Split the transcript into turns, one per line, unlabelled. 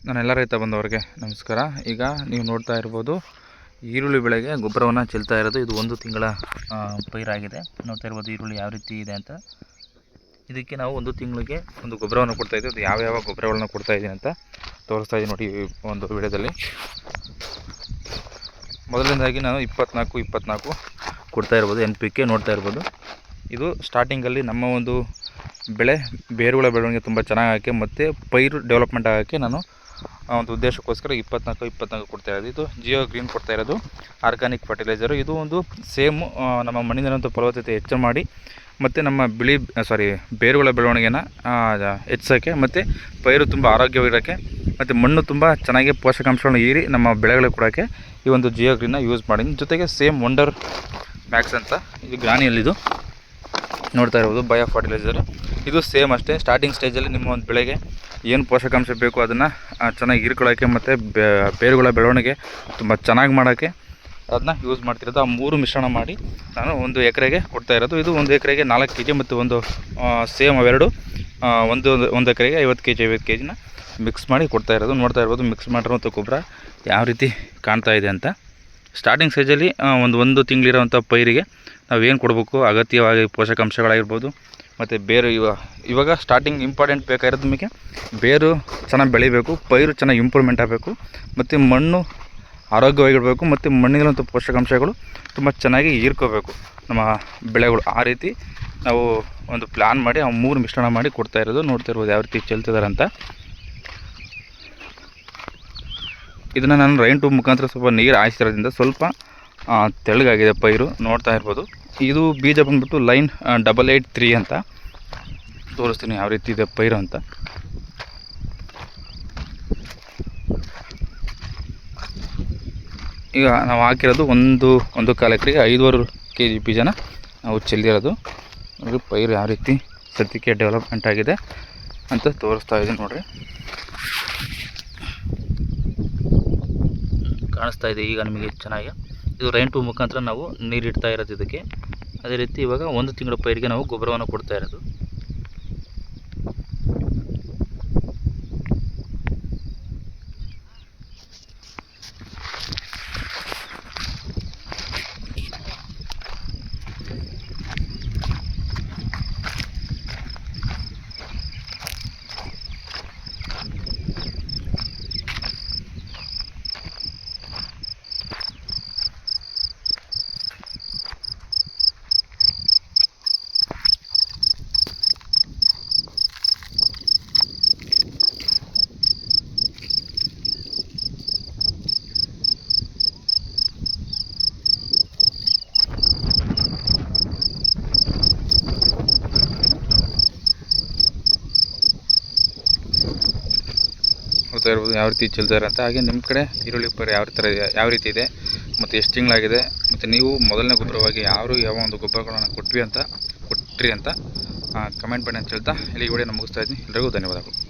ನನ್ನೆಲ್ಲ ರೈತ ಬಂದವರಿಗೆ ನಮಸ್ಕಾರ. ಈಗ ನೀವು ನೋಡ್ತಾ ಇರ್ಬೋದು ಈರುಳ್ಳಿ ಬೆಳೆಗೆ ಗೊಬ್ಬರವನ್ನು ಚೆಲ್ತಾ ಇರೋದು. ಇದು 1 ತಿಂಗಳ ಪೈರಾಗಿದೆ. ನೋಡ್ತಾ ಇರ್ಬೋದು ಈರುಳ್ಳಿ ಯಾವ ರೀತಿ ಇದೆ ಅಂತ. ಇದಕ್ಕೆ ನಾವು 1 ತಿಂಗಳಿಗೆ ಒಂದು ಗೊಬ್ಬರವನ್ನು ಕೊಡ್ತಾಯಿದ್ದೀವಿ. ಅದು ಯಾವ ಗೊಬ್ಬರಗಳನ್ನ ಕೊಡ್ತಾಯಿದ್ದೀನಿ ಅಂತ ತೋರಿಸ್ತಾ ಇದ್ದೀನಿ ನೋಡಿ ಈ ಒಂದು ವಿಡಿಯೋದಲ್ಲಿ. ಮೊದಲನೇದಾಗಿ ನಾನು 24 ಕೊಡ್ತಾ ಇರ್ಬೋದು. NPK ನೋಡ್ತಾ ಇರ್ಬೋದು. ಇದು ಸ್ಟಾರ್ಟಿಂಗಲ್ಲಿ ನಮ್ಮ ಒಂದು ಬೆಳೆ ಬೇರುಗಳ ಬೆಳವಣಿಗೆ ತುಂಬ ಚೆನ್ನಾಗಿ ಮತ್ತು ಪೈರು ಡೆವಲಪ್ಮೆಂಟ್ ಆಗೋಕ್ಕೆ ನಾನು ಒಂದು ಉದ್ದೇಶಕ್ಕೋಸ್ಕರ 24 ಕೊಡ್ತಾ ಇರೋದು. ಇದು ಜಿಯೋ ಗ್ರೀನ್ ಕೊಡ್ತಾ ಇರೋದು ಆರ್ಗಾನಿಕ್ ಫರ್ಟಿಲೈಸರು. ಇದು ಒಂದು ಸೇಮ್ ನಮ್ಮ ಮಣ್ಣಿನಂಥ ಫಲವತ್ತತೆ ಹೆಚ್ಚು ಮಾಡಿ ಮತ್ತು ನಮ್ಮ ಬೇರುಗಳ ಬೆಳವಣಿಗೆನ ಹೆಚ್ಚೋಕ್ಕೆ ಮತ್ತು ಪೈರು ತುಂಬ ಆರೋಗ್ಯವಾಗಿರೋಕ್ಕೆ ಮತ್ತು ಮಣ್ಣು ತುಂಬ ಚೆನ್ನಾಗಿ ಪೋಷಕಾಂಶಗಳನ್ನ ಹೀರಿ ನಮ್ಮ ಬೆಳೆಗಳಿಗೆ ಕೊಡೋಕ್ಕೆ ಈ ಒಂದು ಜಿಯೋ ಗ್ರೀನ್ನ ಯೂಸ್ ಮಾಡಿದ್ದೀನಿ. ಜೊತೆಗೆ ಸೇಮ್ ವಂಡರ್ ಮ್ಯಾಕ್ಸ್ ಅಂತ ಇದು ಗ್ರಾನಿಯಲ್ಲಿದು ನೋಡ್ತಾ ಇರ್ಬೋದು ಬಯೋ ಫರ್ಟಿಲೈಸರ್. ಇದು ಸೇಮ್ ಅಷ್ಟೇ. ಸ್ಟಾರ್ಟಿಂಗ್ ಸ್ಟೇಜಲ್ಲಿ ನಿಮ್ಮ ಒಂದು ಬೆಳೆಗೆ ಏನು ಪೋಷಕಾಂಶ ಬೇಕು ಅದನ್ನು ಚೆನ್ನಾಗಿ ಹೀರ್ಕೊಳ್ಳೋಕ್ಕೆ ಮತ್ತು ಬೇರುಗಳ ಬೆಳವಣಿಗೆ ತುಂಬ ಚೆನ್ನಾಗಿ ಮಾಡೋಕ್ಕೆ ಅದನ್ನ ಯೂಸ್ ಮಾಡ್ತಿರೋದು. ಆ 3 ಮಿಶ್ರಣ ಮಾಡಿ ನಾನು 1 ಎಕರೆಗೆ ಕೊಡ್ತಾ ಇರೋದು. ಇದು 1 ಎಕರೆಗೆ 4 kg ಮತ್ತು ಒಂದು ಸೇಮ್ ಅವೆರಡು ಒಂದು ಎಕರೆಗೆ 50 kg ಮಿಕ್ಸ್ ಮಾಡಿ ಕೊಡ್ತಾ ಇರೋದು. ನೋಡ್ತಾ ಇರ್ಬೋದು ಮಿಕ್ಸ್ ಮಾಡಿರೋಂಥ ಗೊಬ್ಬರ ಯಾವ ರೀತಿ ಕಾಣ್ತಾ ಇದೆ ಅಂತ. ಸ್ಟಾರ್ಟಿಂಗ್ ಸ್ಟೇಜಲ್ಲಿ ಒಂದು ತಿಂಗಳಿರೋವಂಥ ಪೈರಿಗೆ ನಾವೇನು ಕೊಡಬೇಕು, ಅಗತ್ಯವಾಗಿ ಪೋಷಕಾಂಶಗಳಾಗಿರ್ಬೋದು ಮತ್ತು ಬೇರು ಇವಾಗ ಸ್ಟಾರ್ಟಿಂಗ್ ಇಂಪಾರ್ಟೆಂಟ್ ಬೇಕಾಗಿರೋದು ನಿಮಗೆ ಬೇರು ಚೆನ್ನಾಗಿ ಬೆಳಿಬೇಕು, ಪೈರು ಚೆನ್ನಾಗಿ ಇಂಪ್ರೂವ್ಮೆಂಟ್ ಆಗಬೇಕು ಮತ್ತು ಮಣ್ಣು ಆರೋಗ್ಯವಾಗಿರಬೇಕು ಮತ್ತು ಮಣ್ಣಿನಂಥ ಪೋಷಕಾಂಶಗಳು ತುಂಬ ಚೆನ್ನಾಗಿ ಹೀರ್ಕೋಬೇಕು ನಮ್ಮ ಬೆಳೆಗಳು. ಆ ರೀತಿ ನಾವು ಒಂದು ಪ್ಲ್ಯಾನ್ ಮಾಡಿ ಆ 3 ಮಿಶ್ರಣ ಮಾಡಿ ಕೊಡ್ತಾ ಇರೋದು. ನೋಡ್ತಾ ಇರ್ಬೋದು ಯಾವ ರೀತಿ ಚೆಲ್ತಿದ್ದಾರೆ ಅಂತ. ಇದನ್ನು ನಾನು ರೈನ್ ಟ್ಯೂಬ್ ಮುಖಾಂತರ ಸ್ವಲ್ಪ ನೀರು ಹಾಯಿಸಿರೋದ್ರಿಂದ ಸ್ವಲ್ಪ ತೆಳ್ಳಗಾಗಿದೆ ಪೈರು. ನೋಡ್ತಾ ಇರ್ಬೋದು ಇದು ಬೀಜ ಬಂದ್ಬಿಟ್ಟು ಲೈನ್ 883 ಅಂತ ತೋರಿಸ್ತೀನಿ ಯಾವ ರೀತಿ ಇದೆ ಪೈರು ಅಂತ. ಈಗ ನಾವು ಹಾಕಿರೋದು ಒಂದು ಕಾಲು ಎಕರೆಗೆ 5.5 kg ಬೀಜನ ನಾವು ಚೆಲ್ಲಿರೋದು. ನೋಡಿ ಪೈರು ಯಾವ ರೀತಿ ಸದ್ಯಕ್ಕೆ ಡೆವಲಪ್ಮೆಂಟ್ ಆಗಿದೆ ಅಂತ ತೋರಿಸ್ತಾ ಇದ್ದೀನಿ ನೋಡಿರಿ. ಕಾಣಿಸ್ತಾ ಇದೆ ಈಗ ನಿಮಗೆ ಚೆನ್ನಾಗಿ. ಇದು ರೈನ್ ಟ್ಯೂಬ್ ಮುಖಾಂತರ ನಾವು ನೀರಿಡ್ತಾ ಇರೋದು ಇದಕ್ಕೆ. ಅದೇ ರೀತಿ ಇವಾಗ 1 ತಿಂಗಳ ಪೈರಿಗೆ ನಾವು ಗೊಬ್ಬರವನ್ನು ಕೊಡ್ತಾ ಇರೋದು. ನೋಡ್ತಾ ಇರ್ಬೋದು ಯಾವ ರೀತಿ ಚೆಲ್ತಾರೆ ಅಂತ. ಹಾಗೆ ನಿಮ್ಮ ಕಡೆ ಈರುಳ್ಳಿ ಪೈರು ಯಾವ ರೀತಿ ಇದೆ ಮತ್ತು ಎಷ್ಟು ತಿಂಗಳಾಗಿದೆ ಮತ್ತು ನೀವು ಮೊದಲನೇ ಗೊಬ್ಬರವಾಗಿ ಯಾವ ಒಂದು ಗೊಬ್ಬರಗಳನ್ನು ಕೊಟ್ರಿ ಅಂತ ಕಮೆಂಟ್ ಮಾಡಿ ಅಂತ ಹೇಳ್ತಾ ಇಲ್ಲಿ ವಿಡಿಯೋನ ಮುಗಿಸ್ತಾ ಇದ್ದೀನಿ. ಎಲ್ಲರಿಗೂ ಧನ್ಯವಾದಗಳು.